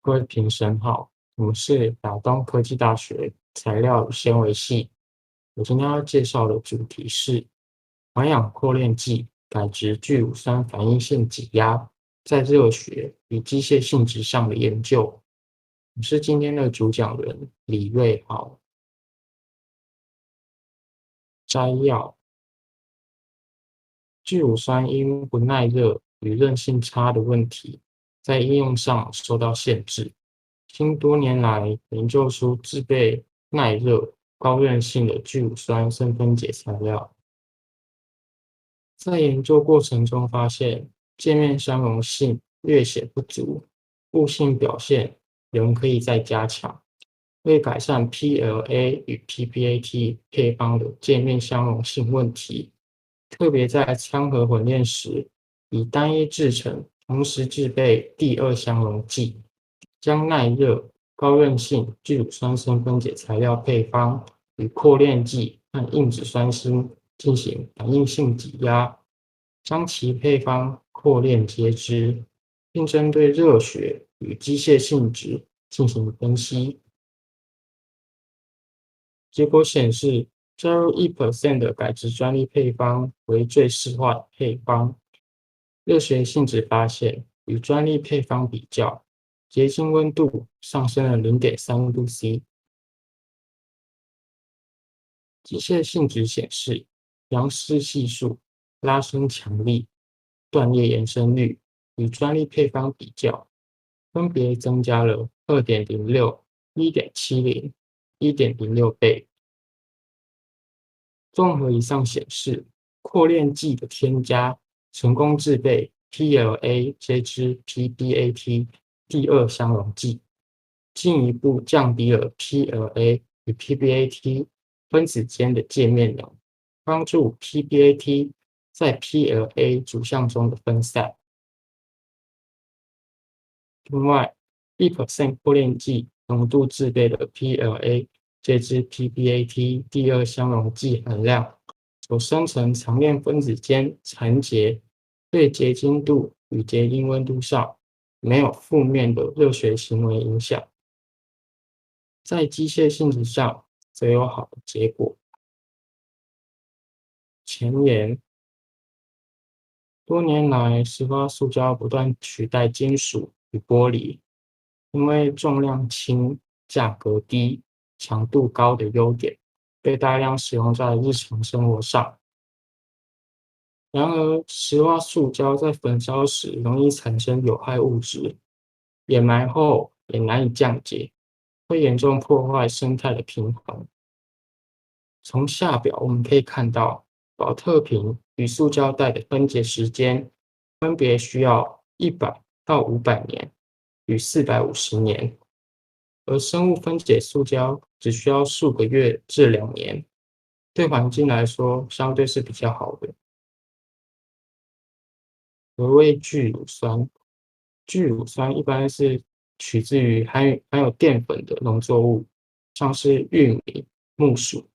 各位评审好，我们是亚东科技大学材料与纤维系。我今天要介绍的主题是环氧扩链剂改质聚乳酸反应性挤压在热学与机械性质上的研究。我是今天的主讲人李瑞豪。摘要：聚乳酸因不耐热与韧性差的问题，在应用上受到限制。经多年来研究出制备耐热、高韧性的聚乳酸生分解材料。在研究过程中发现，界面相容性略显不足，物性表现仍可以再加强。为改善 PLA 与 PPAT 配方的界面相容性问题，特别在餐盒混炼时，以单一制成同时制备第二相容剂，将耐热、高韧性聚乳酸生分解材料配方与扩链剂和硬脂酸锌进行反应性挤压，将其配方扩链接枝，并针对热学与机械性质进行分析。结果显示，加入1% 的改质专利配方为最适化的配方。热学性质发现，与专利配方比较，结晶温度上升了0.3°C。机械性质显示，杨氏系数、拉伸强力、断裂延伸率与专利配方比较，分别增加了2.06、1.70、1.06倍。综合以上显示，扩链剂的添加成功制备 PLA 接枝 PBAT 第二相容剂，进一步降低了 PLA 与 PBAT 分子间的界面能，帮助 PBAT 在 PLA 主项中的分散。另外，1% 扩链剂浓度制备的 PLA 介质 PBAT 第二相容剂含量所生成长链分子间缠结，对结晶度与结晶温度上没有负面的热学行为影响，在机械性质上则有好的结果。前言：多年来，石化塑胶不断取代金属与玻璃，因为重量轻、价格低、强度高的优点，被大量使用在日常生活上。然而，石化塑胶在焚烧时容易产生有害物质，掩埋后也难以降解，会严重破坏生态的平衡。从下表我们可以看到，保特瓶与塑胶袋的分解时间分别需要100到500年与450年，而生物分解塑胶只需要数个月至2年，对环境来说相对是比较好的。何谓聚乳酸？聚乳酸一般是取自于含有淀粉的农作物，像是玉米、木薯。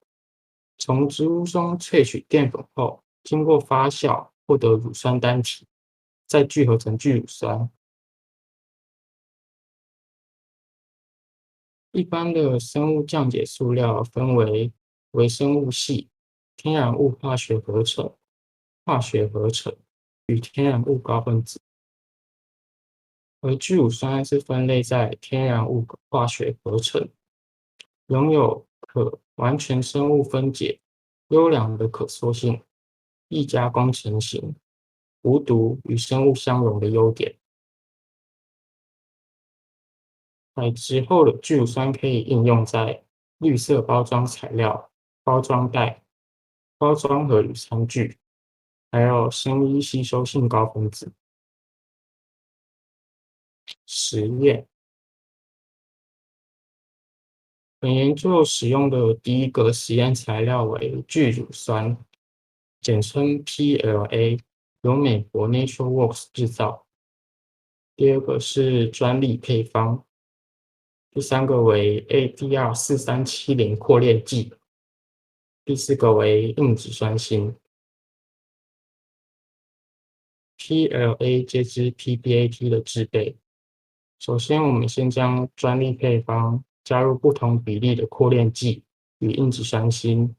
从植物中萃取淀粉后，经过发酵获得乳酸单体，再聚合成聚乳酸。一般的生物降解塑料分为微生物系、天然物化学合成、化学合成与天然物高分子。而聚乳酸是分类在天然物化学合成，拥有可完全生物分解、优良的可塑性、易加工成型、无毒与生物相容的优点。改质后的聚乳酸可以应用在绿色包装材料、包装袋、包装盒与餐具，还有生医吸收性高分子。实验本研究使用的第一个实验材料为聚乳酸，简称 PLA，由美国 NatureWorks 制造。第二个是专利配方，第三个为 ADR4370扩链剂，第四个为硬脂酸锌。PLA 接枝 PBAT 的制备，首先，我们先将专利配方加入不同比例的扩链剂与硬质酸锌，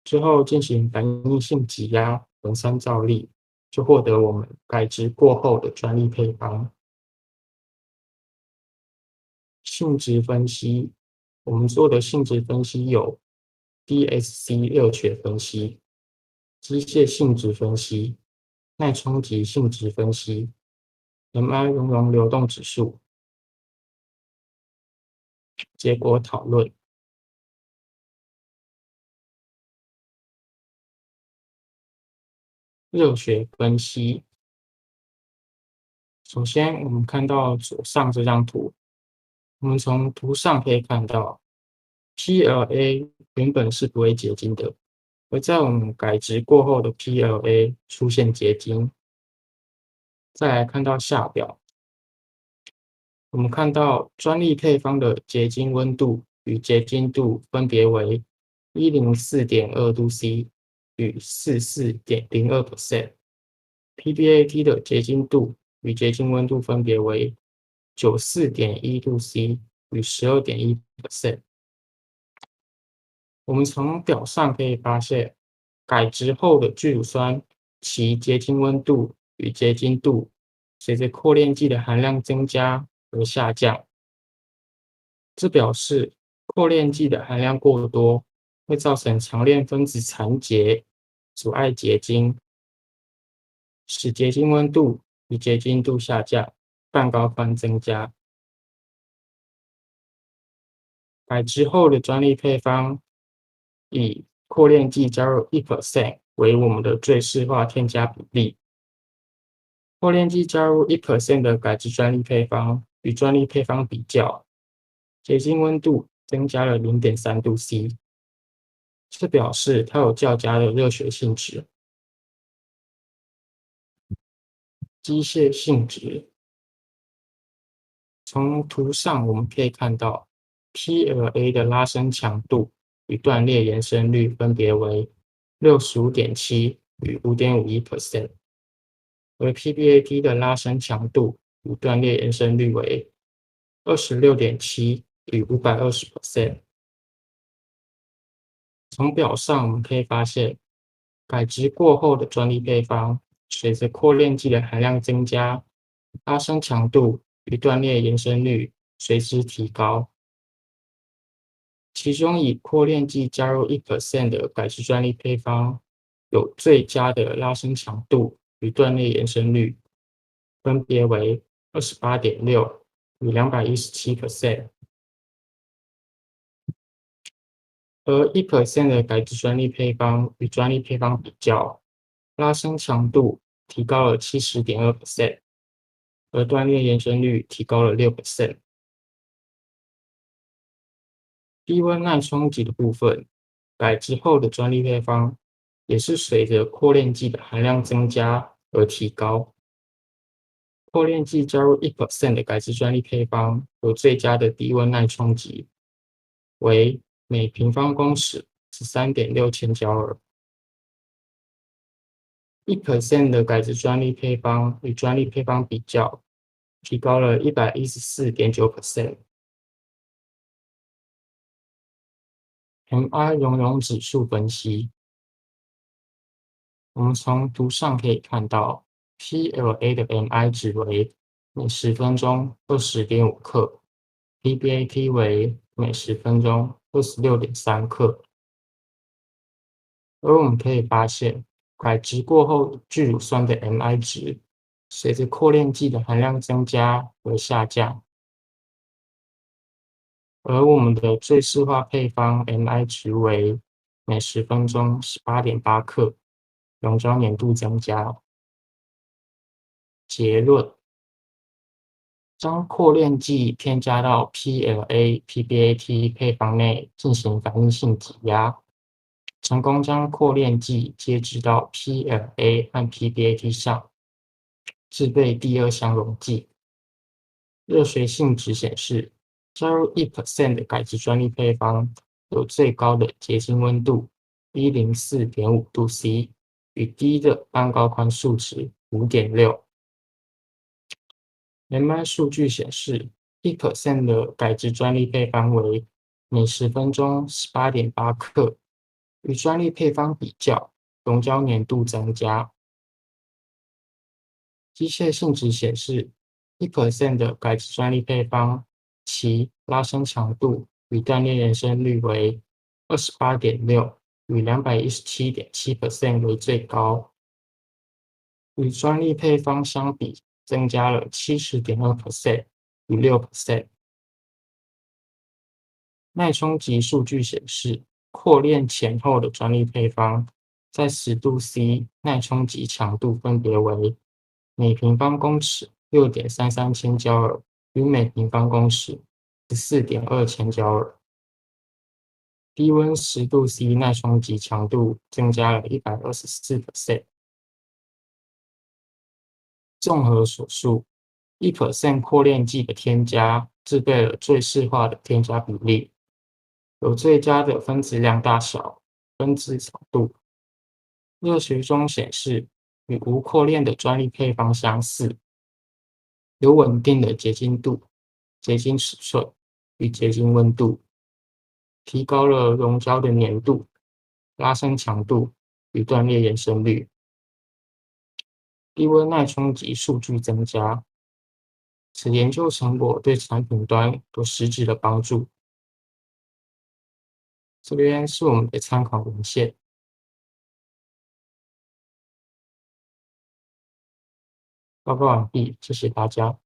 之后进行反应性挤压、文三造粒，就获得我们改质过后的专利配方。性质分析，我们做的性质分析有 DSC 热学分析、机械性质分析、耐冲击性质分析、MI 熔融流动指数。结果讨论。热学分析。首先，我们看到左上这张图，我们从图上可以看到，PLA 原本是不会结晶的，而在我们改质过后的 PLA 出现结晶。再来看到下表，我们看到专利配方的结晶温度与结晶度分别为104.2°C 与44.02%。PBAT 的结晶度与结晶温度分别为94.1°C 与12.1%。我们从表上可以发现，改质后的聚乳酸其结晶温度与结晶度随着扩链剂的含量增加而下降。这表示扩链剂的含量过多会造成长链分子残结，阻碍结晶，使结晶温度与结晶度下降，半高宽增加。改质后的专利配方以扩链剂加入1% 为我们的最适化添加比例。扩链剂加入1% 的改质专利配方与专利配方比较，结晶温度增加了0.3°C， 这表示它有较佳的热学性质。机械性质，从图上我们可以看到 ，PLA 的拉伸强度与断裂延伸率分别为65.7%与5.51%，而 PBAT 的拉伸强度与断裂延伸率为26.7%与520%。从表上我们可以发现，改质过后的专利配方，随着扩链剂的含量增加，拉伸强度与断裂延伸率随之提高。其中以扩链剂加入1% 的改质专利配方，有最佳的拉伸强度与断裂延伸率，分别为28.6%与217%。而1% 的改质专利配方与专利配方比较，拉伸强度提高了70.2%，而断裂延伸率提高了6%。低温耐冲击的部分，改质后的专利配方也是随着扩链剂的含量增加而提高。扩链剂加入1% 的改质专利配方有最佳的低温耐冲击，为每平方公尺13.6千焦耳。1% 的改质专利配方与专利配方比较，提高了114.9%。MI 熔融指数分析，我们从图上可以看到 ，PLA 的 MI 值为每10分钟20.5克 ，PBAT 为每10分钟26.3克。而我们可以发现，改质过后聚乳酸的 MI 值，随着扩链剂的含量增加而下降。而我们的最适化配方 MI 值为每10分钟18.8克，溶胶粘度增加。结论：将扩链剂添加到 PLA、PBAT 配方内进行反应性挤压，成功将扩链剂接至到 PLA 和 PBAT 上，制备第二相溶剂。热学性质显示，加入1% 的改质专利配方有最高的结晶温度104.5°C 与低的半高宽数值5.6。MI 数据显示，1% 的改质专利配方为每10分钟18.8克，与专利配方比较，溶胶粘度增加。机械性质显示，1% 的改质专利配方，其拉伸强度与断裂延伸率为28.6，与217.7% 为最高。与专利配方相比，增加了70.2%与6%。耐冲击数据显示，扩链前后的专利配方在10°C 耐冲击强度分别为每平方公尺6.33千焦耳与每平方公尺14.2千焦耳。低温10°C 耐冲击强度增加了124%。综合所述，1% 扩链剂的添加制备了最适化的添加比例，有最佳的分子量大小、分子长度。热学中显示，与无扩链的专利配方相似，有稳定的结晶度、结晶尺寸与结晶温度，提高了溶胶的粘度、拉伸强度与断裂延伸率。低温耐冲击数据增加，此研究成果对产品端有实质的帮助。这边是我们的参考文献。报告完毕，谢谢大家。